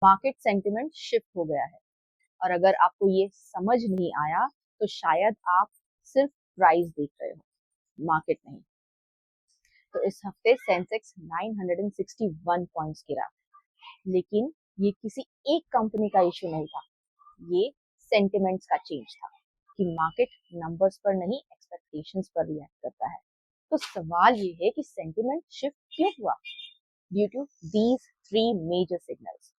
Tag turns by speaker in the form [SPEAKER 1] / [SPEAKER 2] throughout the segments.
[SPEAKER 1] Market sentiment shift हो गया है। और अगर आपको ये समझ नहीं आया तो शायद आप सिर्फ प्राइस देख रहे हो, मार्केट नहीं। तो इस हफ्ते सेंसेक्स 961 पॉइंट्स गिरा, लेकिन ये किसी एक कंपनी का इशू नहीं था, ये सेंटिमेंट्स का चेंज था कि मार्केट नंबर्स पर नहीं एक्सपेक्टेशंस पर रिएक्ट करता है। तो सवाल ये है कि सेंटिमेंट शिफ्ट क्यों हुआ? Due to these three major signals.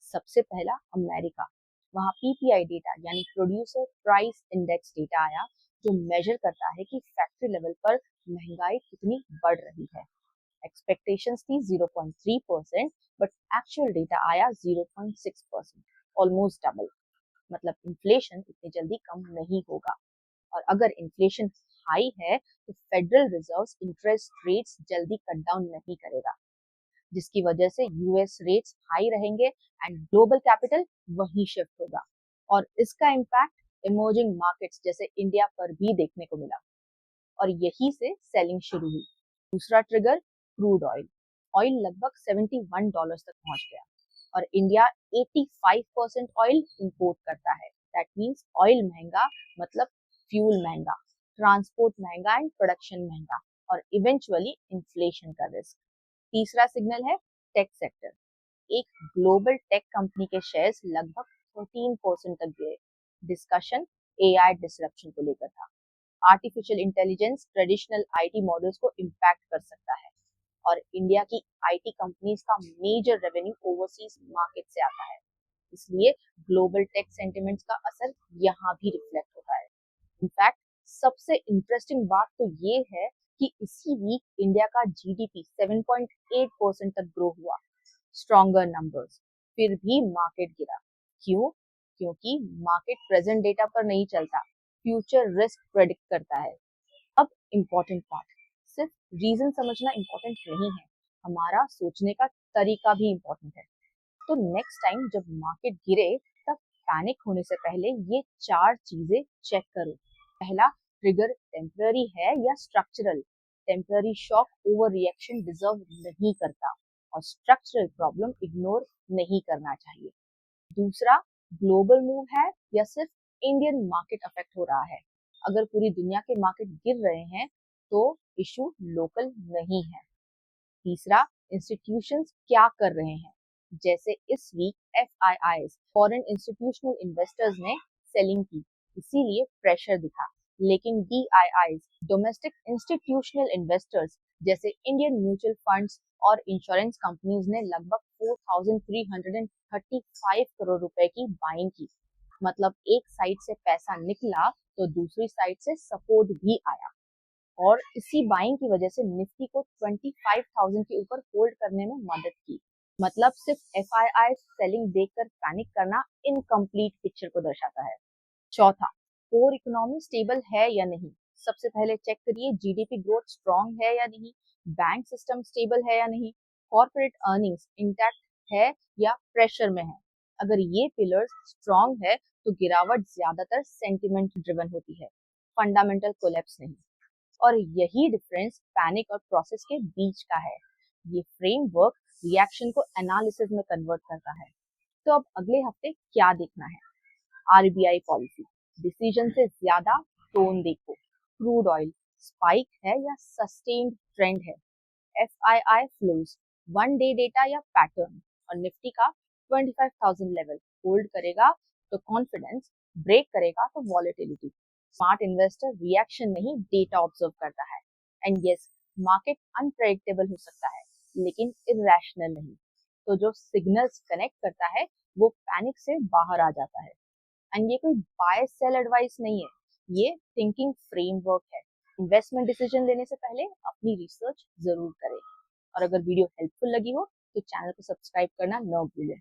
[SPEAKER 1] सबसे पहला अमेरिका, वहां पीपीआई डेटा यानी प्रोड्यूसर प्राइस इंडेक्स डेटा आया, जो मेजर करता है कि फैक्ट्री लेवल पर महंगाई कितनी बढ़ रही है। एक्सपेक्टेशंस थी 0.3%, बट एक्चुअल डेटा आया 0.6%, ऑलमोस्ट डबल। मतलब इन्फ्लेशन इतनी जल्दी कम नहीं होगा। और अगर इन्फ्लेशन हाई है तो फेडरल रिजर्व इंटरेस्ट रेट्स जल्दी कट डाउन नहीं करेगा, जिसकी वजह से यूएस रेट्स हाई रहेंगे एंड ग्लोबल कैपिटल वहीं शिफ्ट होगा। और इसका इम्पैक्ट इमर्जिंग मार्केट्स जैसे इंडिया पर भी देखने को मिला, और यही से सेलिंग शुरू हुई। दूसरा ट्रिगर क्रूड ऑयल। ऑयल लगभग $71 तक पहुंच गया, और इंडिया 85% ऑयल इंपोर्ट करता है। दैट मीन्स ऑयल महंगा मतलब फ्यूल महंगा, ट्रांसपोर्ट महंगा एंड प्रोडक्शन महंगा, और इवेंचुअली इन्फ्लेशन का रिस्क। तीसरा सिग्नल है टेक सेक्टर। एक ग्लोबल टेक कंपनी के शेयर्स लगभग 13% तक गिरे। डिस्कशन एआई डिसरप्शन को लेकर था। Artificial intelligence traditional IT models को इम्पैक्ट कर सकता है, और इंडिया की आईटी कंपनीज का मेजर रेवेन्यू ओवरसीज मार्केट से आता है, इसलिए ग्लोबल टेक सेंटिमेंट्स का असर यहाँ भी रिफ्लेक्ट होता है। इनफैक्ट सबसे इंटरेस्टिंग बात तो ये है कि इसी वीक इंडिया का जीडीपी 7.8% तक ग्रो हुआ, स्ट्रॉन्गर नंबर्स। फिर भी मार्केट गिरा। क्यों? क्योंकि मार्केट प्रेजेंट डेटा पर नहीं चलता, फ्यूचर रिस्क प्रेडिक्ट करता है। अब इम्पोर्टेंट पार्ट, सिर्फ रीजन समझना इम्पोर्टेंट नहीं है, हमारा सोचने का तरीका भी इम्पोर्टेंट है। तो नेक्स्ट टाइम जब मार्केट गिरे तब पैनिक होने से पहले ये चार चीजें चेक करो। पहला, ट्रिगर टेम्पररी है या structural? Temporary shock over reaction deserve नहीं करता, और स्ट्रक्चरल प्रॉब्लम इग्नोर नहीं करना चाहिए। दूसरा, ग्लोबल मूव है या सिर्फ इंडियन मार्केट अफेक्ट हो रहा है? अगर पूरी दुनिया के मार्केट गिर रहे हैं तो इशू लोकल नहीं है। तीसरा, इंस्टीट्यूशंस क्या कर रहे हैं? जैसे इस week FIIs foreign institutional investors ने सेलिंग की, इसीलिए प्रेशर दिखा। लेकिन डीआईआईज डोमेस्टिक इंस्टीट्यूशनल इन्वेस्टर्स जैसे इंडियन म्यूचुअल फंड्स और इंश्योरेंस कंपनीज ने लगभग 4,335 करोड़ रुपए की बाइंग की। मतलब एक साइड से पैसा निकला तो दूसरी साइड से सपोर्ट भी आया, और इसी बाइंग की वजह से निफ्टी को 25,000 के ऊपर होल्ड करने में मदद की। मतलब सिर्फ एफआईआई सेलिंग देखकर पैनिक करना इनकम्प्लीट पिक्चर को दर्शाता है। चौथा, कोर इकोनॉमी स्टेबल है या नहीं? सबसे पहले चेक करिए जीडीपी ग्रोथ स्ट्रॉन्ग है या नहीं, बैंक सिस्टम स्टेबल है या नहीं, कॉर्पोरेट अर्निंग्स इंटैक्ट है या प्रेशर में है। अगर ये पिलर्स स्ट्रॉन्ग है तो गिरावट ज्यादातर सेंटिमेंट ड्रिवन होती है, फंडामेंटल कोलैप्स नहीं। और यही डिफरेंस पैनिक और प्रोसेस के बीच का है। ये फ्रेमवर्क रिएक्शन को एनालिसिस में कन्वर्ट करता है। तो अब अगले हफ्ते क्या देखना है? आरबीआई पॉलिसी डिसीजन से ज्यादा टोन देखो। क्रूड ऑयल स्पाइक है या सस्टेन्ड ट्रेंड है? FII flows, one day data या पैटर्न? और निफ्टी का 25,000 लेवल होल्ड करेगा तो कॉन्फिडेंस, ब्रेक करेगा तो वॉलेटिलिटी। स्मार्ट इन्वेस्टर रिएक्शन नहीं डेटा ऑब्जर्व करता है। एंड यस, मार्केट अनप्रेडिक्टेबल हो सकता है लेकिन इरैशनल नहीं। तो जो सिग्नल्स कनेक्ट करता है वो पैनिक से बाहर आ जाता है। एंड ये कोई बाय सेल एडवाइस नहीं है, ये थिंकिंग फ्रेमवर्क है। इन्वेस्टमेंट डिसीजन लेने से पहले अपनी रिसर्च जरूर करें। और अगर वीडियो हेल्पफुल लगी हो तो चैनल को सब्सक्राइब करना न भूलें।